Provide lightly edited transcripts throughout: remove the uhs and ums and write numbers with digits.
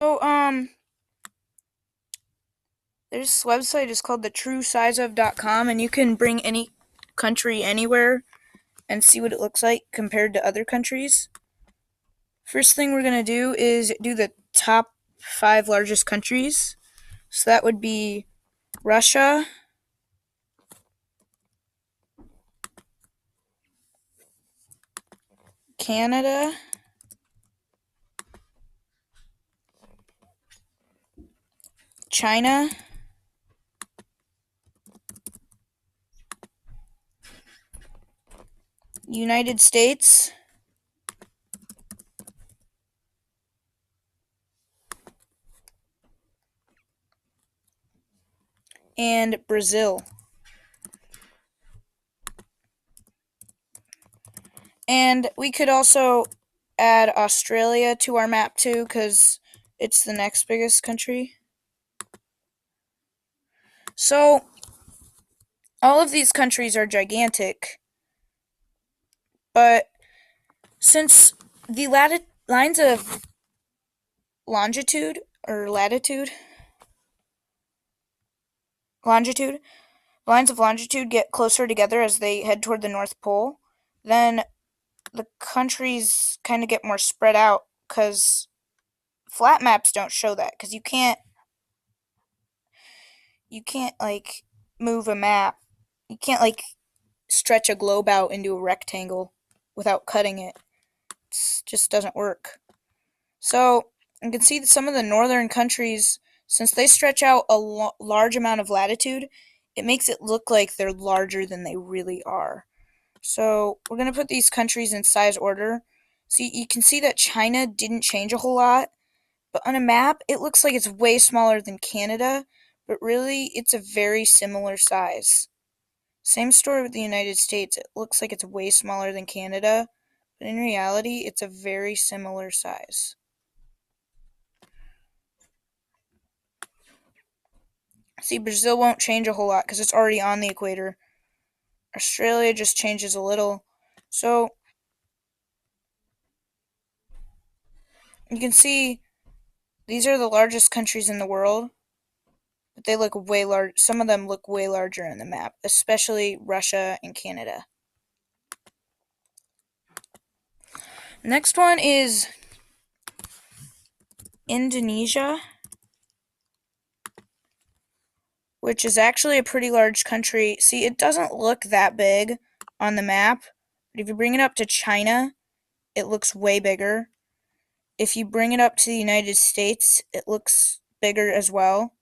So, this website is called thetruesizeof.com, and you can bring any country anywhere and see what it looks like compared to other countries. First thing we're going to do is do the top 5 largest countries. So that would be Russia, Canada, China, United States, and Brazil. And we could also add Australia to our map too, because it's the next biggest country. So, all of these countries are gigantic, but since the lines of longitude or longitude, lines of longitude get closer together as they head toward the North Pole, then the countries kind of get more spread out because flat maps don't show that because you can't like move a map. You can't like stretch a globe out into a rectangle without cutting it. It just doesn't work. So you can see that some of the northern countries, since they stretch out a large amount of latitude, it makes it look like they're larger than they really are. So we're going to put these countries in size order. So you can see that China didn't change a whole lot, but on a map, it looks like it's way smaller than Canada, but really it's a very similar size. Same story with the United States. It looks like it's way smaller than Canada, but in reality, it's a very similar size. See, Brazil won't change a whole lot because it's already on the equator. Australia just changes a little. So you can see these are the largest countries in the world, but they look way large. Some of them look way larger in the map, especially Russia and Canada. Next one is Indonesia, which is actually a pretty large country. See, it doesn't look that big on the map, but if you bring it up to China, it looks way bigger. If you bring it up to the United States, it looks bigger as well.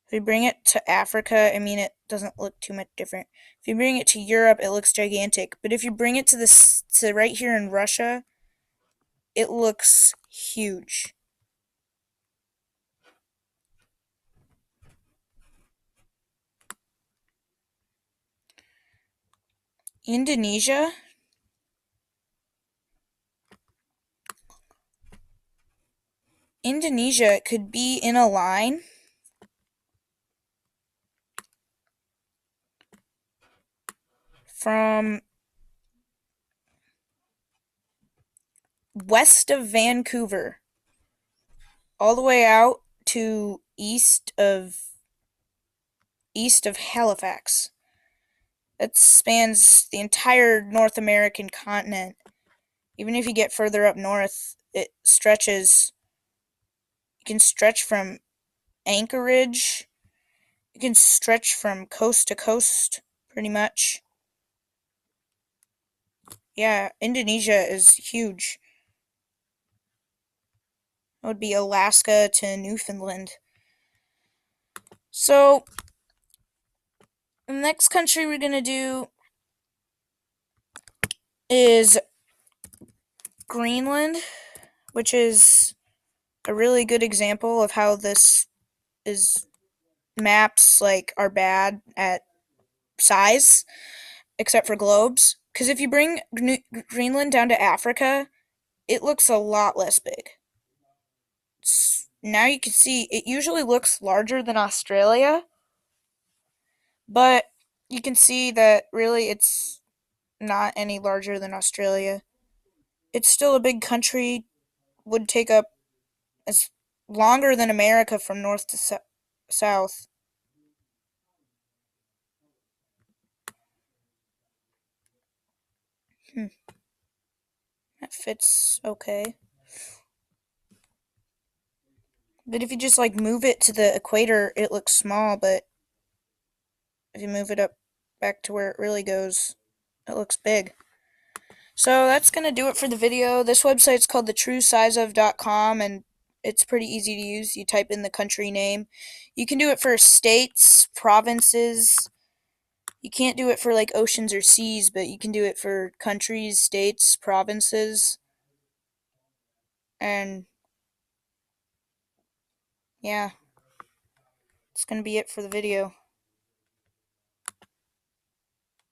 If you bring it to Africa, I mean, it doesn't look too much different. If you bring it to Europe, it looks gigantic. But if you bring it to right here in Russia, it looks huge. Indonesia. Indonesia could be in a line from west of Vancouver all the way out to east of Halifax. That spans the entire North American continent. Even if you get further up north, it stretches. You can stretch from Anchorage. You can stretch from coast to coast, pretty much. Yeah, Indonesia is huge. It would be Alaska to Newfoundland. So, the next country we're going to do is Greenland, which is a really good example of how this is maps like are bad at size, except for globes. Because if you bring Greenland down to Africa, it looks a lot less big. Now you can see it usually looks larger than Australia, but you can see that really it's not any larger than Australia. It's still a big country, would take up It's longer than America from north to south. Hmm, that fits okay. But if you just like move it to the equator, it looks small, but if you move it up back to where it really goes, it looks big. So that's going to do it for the video. This website's called thetruesizeof.com, and it's pretty easy to use. You type in the country name. You can do it for states, provinces. You can't do it for like oceans or seas, but you can do it for countries, states, provinces. And yeah, it's going to be it for the video.